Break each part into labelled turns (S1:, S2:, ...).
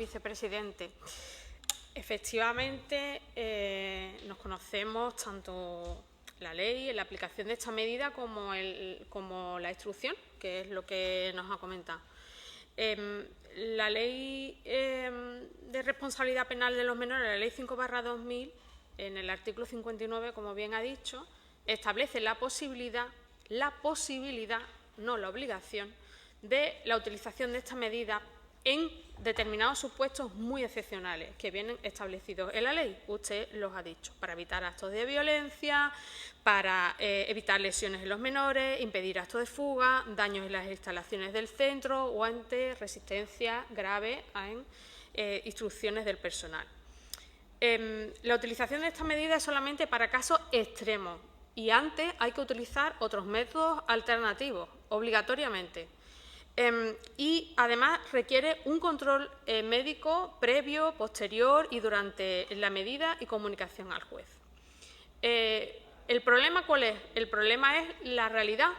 S1: Vicepresidente, efectivamente nos conocemos tanto la ley, la aplicación de esta medida como la instrucción, que es lo que nos ha comentado. La ley de responsabilidad penal de los menores, la ley 5/2000, en el artículo 59, como bien ha dicho, establece la posibilidad, no la obligación, de la utilización de esta medida en determinados supuestos muy excepcionales que vienen establecidos en la ley. Usted los ha dicho, para evitar actos de violencia, para evitar lesiones en los menores, impedir actos de fuga, daños en las instalaciones del centro o ante resistencia grave en instrucciones del personal. La utilización de esta medida es solamente para casos extremos y antes hay que utilizar otros métodos alternativos, obligatoriamente. Y además requiere un control médico previo, posterior y durante la medida y comunicación al juez. ¿El problema cuál es? El problema es la realidad,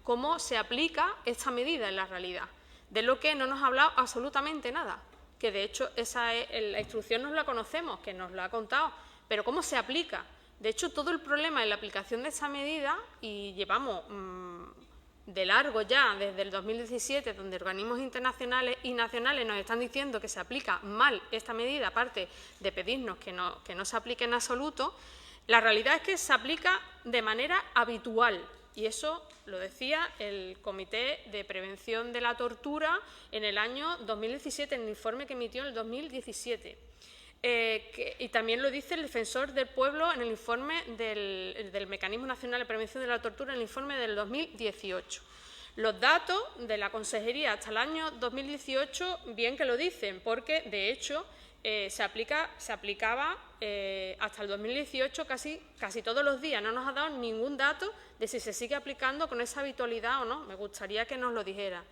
S1: cómo se aplica esta medida en la realidad, de lo que no nos ha hablado absolutamente nada, que de hecho esa es, la instrucción nos la conocemos, que nos lo ha contado, pero ¿cómo se aplica? De hecho, todo el problema en la aplicación de esa medida, y llevamos de largo ya, desde el 2017, donde organismos internacionales y nacionales nos están diciendo que se aplica mal esta medida, aparte de pedirnos que no se aplique en absoluto, la realidad es que se aplica de manera habitual. Y eso lo decía el Comité de Prevención de la Tortura en el año 2017, en el informe que emitió en el 2017. Y también lo dice el Defensor del Pueblo en el informe del Mecanismo Nacional de Prevención de la Tortura, en el informe del 2018. Los datos de la Consejería hasta el año 2018 bien que lo dicen, porque de hecho se aplicaba hasta el 2018 casi todos los días. No nos ha dado ningún dato de si se sigue aplicando con esa habitualidad o no. Me gustaría que nos lo dijera.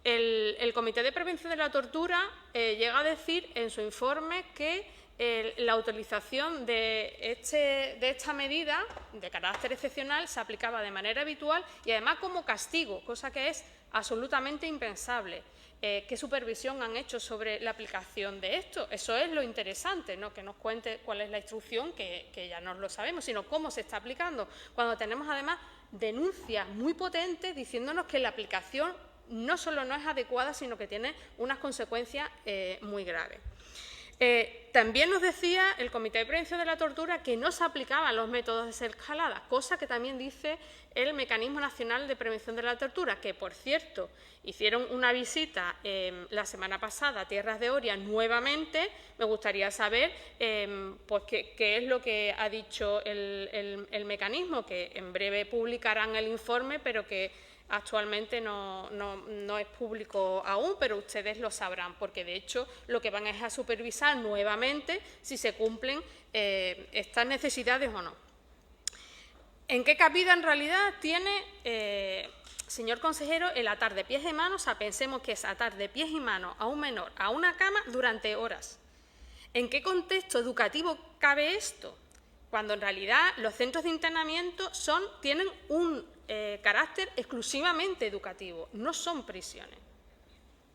S1: El Comité de Prevención de la Tortura llega a decir en su informe que la utilización de esta medida de carácter excepcional se aplicaba de manera habitual y además como castigo, cosa que es absolutamente impensable. ¿Qué supervisión han hecho sobre la aplicación de esto? Eso es lo interesante, no que nos cuente cuál es la instrucción, que ya no lo sabemos, sino cómo se está aplicando, cuando tenemos además denuncias muy potentes diciéndonos que la aplicación no solo no es adecuada, sino que tiene unas consecuencias muy graves. También nos decía el Comité de Prevención de la Tortura que no se aplicaban los métodos de desescalada, cosa que también dice el Mecanismo Nacional de Prevención de la Tortura, que, por cierto, hicieron una visita la semana pasada a Tierras de Oria nuevamente. Me gustaría saber pues, qué es lo que ha dicho el mecanismo, que en breve publicarán el informe, pero que actualmente no es público aún, pero ustedes lo sabrán, porque de hecho lo que van es a supervisar nuevamente si se cumplen estas necesidades o no. ¿En qué cabida en realidad tiene, señor consejero, el atar de pies y manos? O sea, pensemos que es atar de pies y manos a un menor a una cama durante horas. ¿En qué contexto educativo cabe esto? Cuando en realidad los centros de internamiento tienen un carácter exclusivamente educativo, no son prisiones.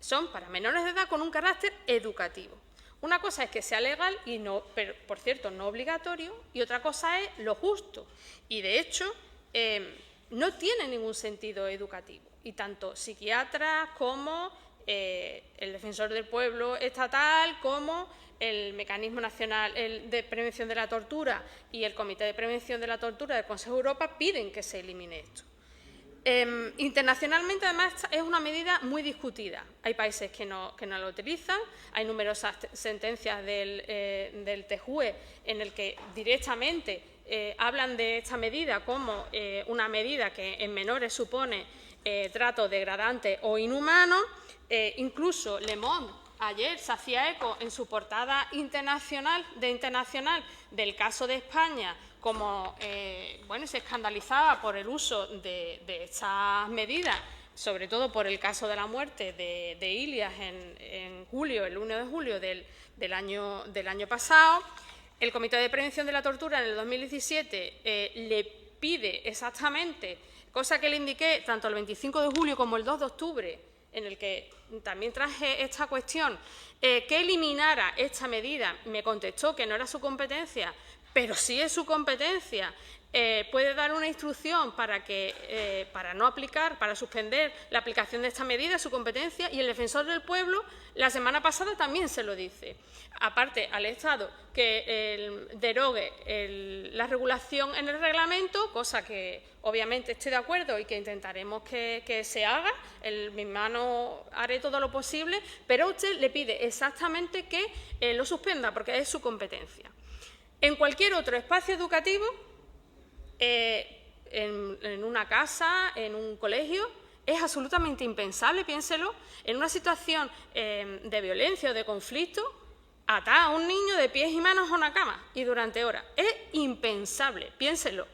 S1: Son para menores de edad con un carácter educativo. Una cosa es que sea legal y no, pero, por cierto, no obligatorio, y otra cosa es lo justo. Y de hecho, no tiene ningún sentido educativo. Y tanto psiquiatras como el Defensor del Pueblo estatal, como el Mecanismo Nacional de Prevención de la Tortura y el Comité de Prevención de la Tortura del Consejo de Europa piden que se elimine esto. Internacionalmente, además, es una medida muy discutida. Hay países que no lo utilizan, hay numerosas sentencias del TJUE en el que directamente hablan de esta medida como una medida que en menores supone trato degradante o inhumano. Incluso Le Monde ayer se hacía eco en su portada internacional del caso de España, como se escandalizaba por el uso de estas medidas, sobre todo por el caso de la muerte de Ilias en julio, el 1 de julio del año pasado. El Comité de Prevención de la Tortura en el 2017 le pide exactamente, cosa que le indiqué tanto el 25 de julio como el 2 de octubre, en el que también traje esta cuestión, que eliminara esta medida, me contestó que no era su competencia, pero sí es su competencia. Puede dar una instrucción para no aplicar, para suspender la aplicación de esta medida, es su competencia, y el Defensor del Pueblo la semana pasada también se lo dice. Aparte, al Estado que derogue la regulación en el reglamento, cosa que obviamente estoy de acuerdo y que intentaremos que se haga, en mi mano haré todo lo posible, pero usted le pide exactamente que lo suspenda porque es su competencia. En cualquier otro espacio educativo, en una casa, en un colegio, es absolutamente impensable, piénselo, en una situación de violencia o de conflicto, atar a un niño de pies y manos a una cama y durante horas. Es impensable, piénselo.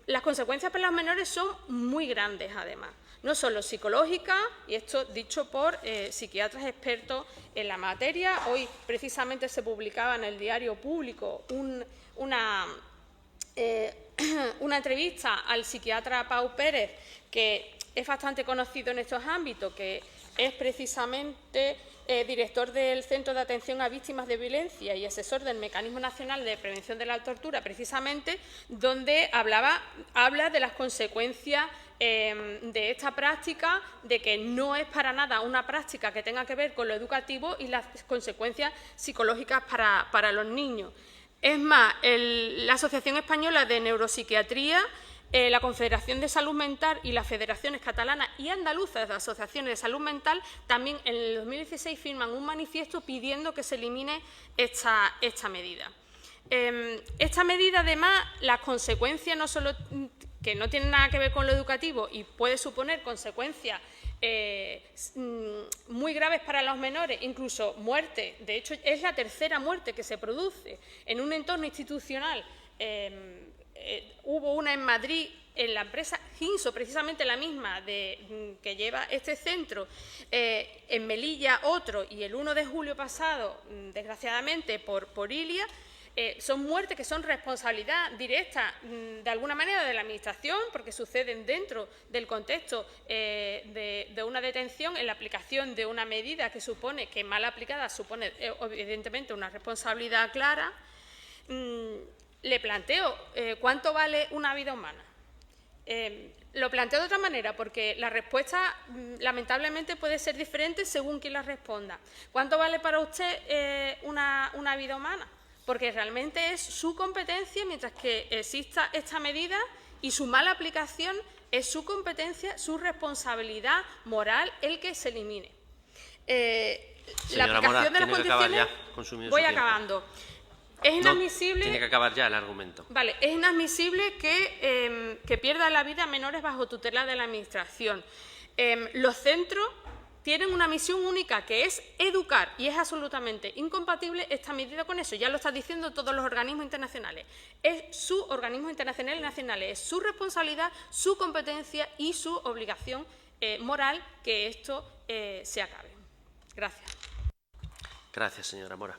S1: Las consecuencias para los menores son muy grandes, además. No solo psicológicas, y esto dicho por psiquiatras expertos en la materia. Hoy, precisamente, se publicaba en el Diario Público una entrevista al psiquiatra Pau Pérez, que es bastante conocido en estos ámbitos, que es precisamente director del Centro de Atención a Víctimas de Violencia y asesor del Mecanismo Nacional de Prevención de la Tortura, precisamente, donde habla de las consecuencias de esta práctica, de que no es para nada una práctica que tenga que ver con lo educativo y las consecuencias psicológicas para los niños. Es más, la Asociación Española de Neuropsiquiatría, la Confederación de Salud Mental y las federaciones catalanas y andaluzas de asociaciones de salud mental también en el 2016 firman un manifiesto pidiendo que se elimine esta medida. Esta medida, además, las consecuencias no solo que no tienen nada que ver con lo educativo y puede suponer consecuencias muy graves para los menores, incluso muerte. De hecho, es la tercera muerte que se produce en un entorno institucional. Hubo una en Madrid, en la empresa Ginso, precisamente la misma que lleva este centro, en Melilla otro, y el 1 de julio pasado, desgraciadamente, por Ilia. Son muertes que son responsabilidad directa, de alguna manera, de la Administración, porque suceden dentro del contexto de una detención, en la aplicación de una medida que supone que mal aplicada supone, evidentemente, una responsabilidad clara. Le planteo, ¿cuánto vale una vida humana? Lo planteo de otra manera, porque la respuesta, lamentablemente, puede ser diferente según quien la responda. ¿Cuánto vale para usted una vida humana? Porque realmente es su competencia, mientras que exista esta medida, y su mala aplicación es su competencia, su responsabilidad moral, el que se elimine.
S2: Señora Mora, tiene que acabar ya, consumido
S1: voy
S2: su tiempo.
S1: acabando. Es inadmisible.
S2: No, tiene que acabar ya el argumento.
S1: Vale, es inadmisible que pierdan la vida menores bajo tutela de la Administración. Los centros tienen una misión única, que es educar, y es absolutamente incompatible esta medida con eso. Ya lo están diciendo todos los organismos internacionales. Es su organismo internacional y nacionales, es su responsabilidad, su competencia y su obligación moral que esto se acabe. Gracias.
S2: Gracias, señora Mora.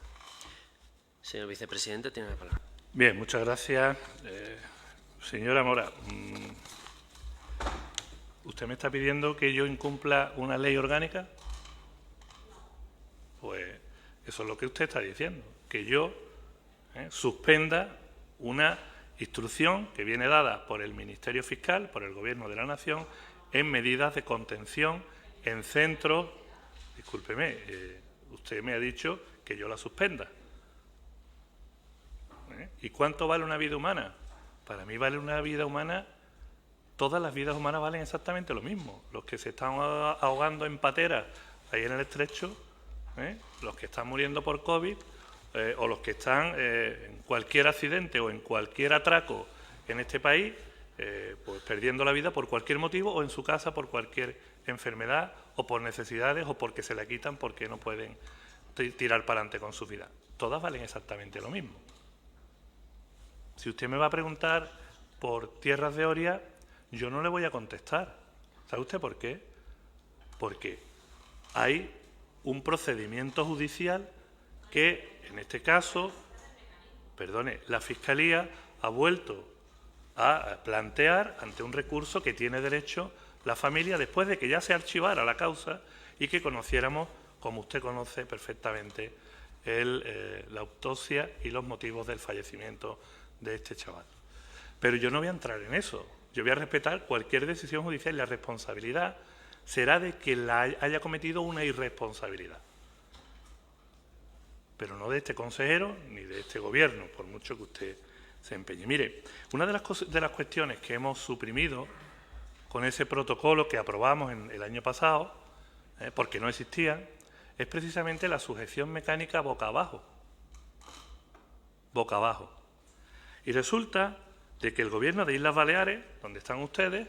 S2: Señor vicepresidente, tiene la palabra.
S3: Bien, muchas gracias. Señora Mora, ¿usted me está pidiendo que yo incumpla una ley orgánica? Pues eso es lo que usted está diciendo, que yo suspenda una instrucción que viene dada por el Ministerio Fiscal, por el Gobierno de la Nación, en medidas de contención en centros. Discúlpeme, usted me ha dicho que yo la suspenda. ¿Y cuánto vale una vida humana? Para mí vale una vida humana. Todas las vidas humanas valen exactamente lo mismo. Los que se están ahogando en pateras ahí en el estrecho, los que están muriendo por COVID, o los que están en cualquier accidente o en cualquier atraco en este país, pues perdiendo la vida por cualquier motivo, o en su casa por cualquier enfermedad, o por necesidades, o porque se la quitan porque no pueden tirar para adelante con su vida. Todas valen exactamente lo mismo. Si usted me va a preguntar por tierras de Oria, yo no le voy a contestar. ¿Sabe usted por qué? Porque hay un procedimiento judicial que, en este caso, la Fiscalía ha vuelto a plantear ante un recurso que tiene derecho la familia después de que ya se archivara la causa y que conociéramos, como usted conoce perfectamente, la autopsia y los motivos del fallecimiento de este chaval. Pero yo no voy a entrar en eso. Yo voy a respetar cualquier decisión judicial y la responsabilidad será de que haya cometido una irresponsabilidad. Pero no de este consejero ni de este gobierno, por mucho que usted se empeñe. Mire, una de las cuestiones que hemos suprimido con ese protocolo que aprobamos el año pasado, porque no existía, es precisamente la sujeción mecánica boca abajo. Boca abajo. Y resulta de que el Gobierno de Islas Baleares, donde están ustedes,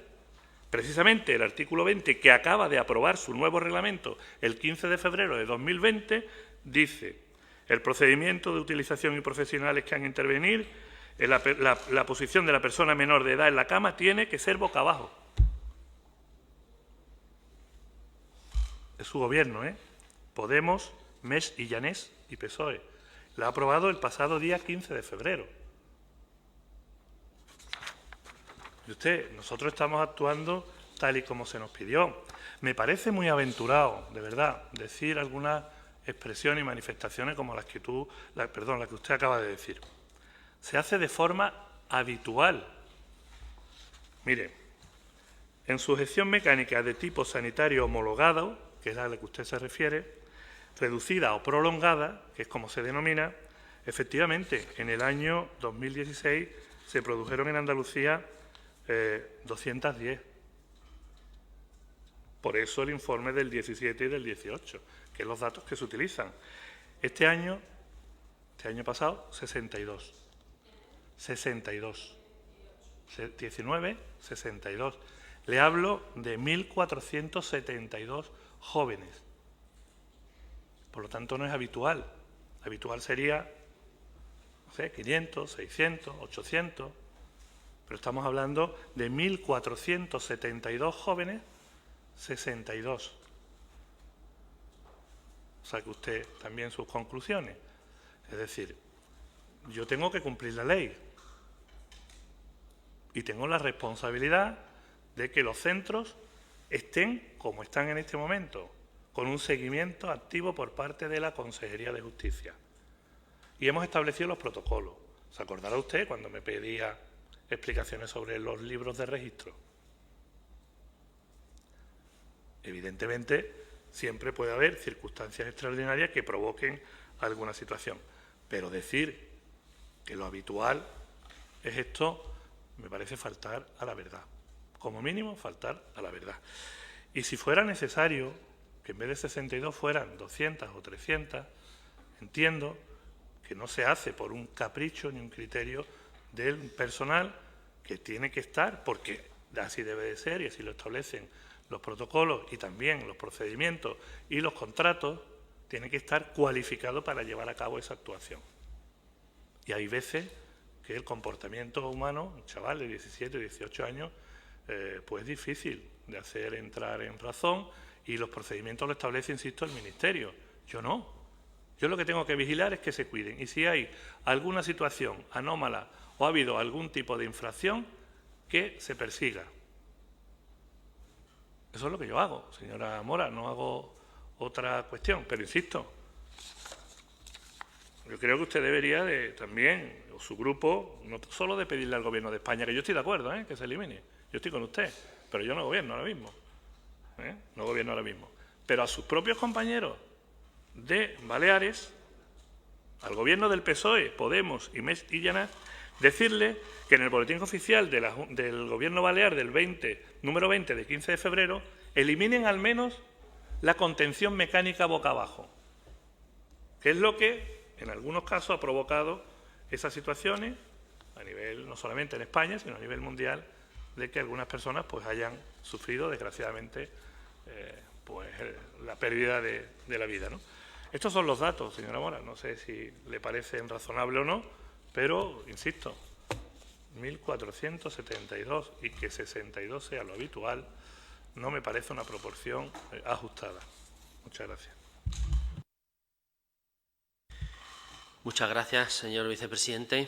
S3: precisamente el artículo 20, que acaba de aprobar su nuevo reglamento el 15 de febrero de 2020, dice: el procedimiento de utilización y profesionales que han de intervenir, la posición de la persona menor de edad en la cama tiene que ser boca abajo. Es su gobierno, Podemos, MES y Llanés y PSOE. La ha aprobado el pasado día 15 de febrero. Y nosotros estamos actuando tal y como se nos pidió. Me parece muy aventurado, de verdad, decir algunas expresiones y manifestaciones como las que usted acaba de decir. Se hace de forma habitual. Mire, en sujeción mecánica de tipo sanitario homologado, que es a la que usted se refiere, reducida o prolongada, que es como se denomina, efectivamente, en el año 2016 se produjeron en Andalucía 210. Por eso el informe del 17 y del 18, que es los datos que se utilizan. Este año pasado, 62. 62. 19, 62. Le hablo de 1.472 jóvenes. Por lo tanto, no es habitual. Habitual sería, no sé, 500, 600, 800. Pero estamos hablando de 1.472 jóvenes, 62. Saque usted también sus conclusiones. Es decir, yo tengo que cumplir la ley y tengo la responsabilidad de que los centros estén como están en este momento, con un seguimiento activo por parte de la Consejería de Justicia. Y hemos establecido los protocolos. ¿Se acordará usted cuando me pedía explicaciones sobre los libros de registro? Evidentemente, siempre puede haber circunstancias extraordinarias que provoquen alguna situación. Pero decir que lo habitual es esto, me parece faltar a la verdad. Como mínimo, faltar a la verdad. Y si fuera necesario que en vez de 62 fueran 200 o 300, entiendo que no se hace por un capricho ni un criterio del personal que tiene que estar, porque así debe de ser y así lo establecen los protocolos y también los procedimientos y los contratos, tiene que estar cualificado para llevar a cabo esa actuación. Y hay veces que el comportamiento humano, un chaval de 17 o 18 años, pues es difícil de hacer entrar en razón y los procedimientos lo establece, insisto, el Ministerio. Yo no. Yo lo que tengo que vigilar es que se cuiden. Y si hay alguna situación anómala o ha habido algún tipo de infracción, que se persiga. Eso es lo que yo hago, señora Mora, no hago otra cuestión. Pero insisto, yo creo que usted debería de también, o su grupo, no solo de pedirle al Gobierno de España, que yo estoy de acuerdo, que se elimine. Yo estoy con usted, pero yo no gobierno ahora mismo. No gobierno ahora mismo. Pero a sus propios compañeros de Baleares, al gobierno del PSOE, Podemos y MES y Llanés, decirle que en el boletín oficial del gobierno balear del número 20 de 15 de febrero, eliminen al menos la contención mecánica boca abajo, que es lo que en algunos casos ha provocado esas situaciones a nivel, no solamente en España, sino a nivel mundial, de que algunas personas pues hayan sufrido, desgraciadamente, la pérdida de la vida, ¿no? Estos son los datos, señora Mora. No sé si le parecen razonables o no, pero, insisto, 1.472 y que 62 sea lo habitual, no me parece una proporción ajustada. Muchas gracias.
S2: Muchas gracias, señor vicepresidente.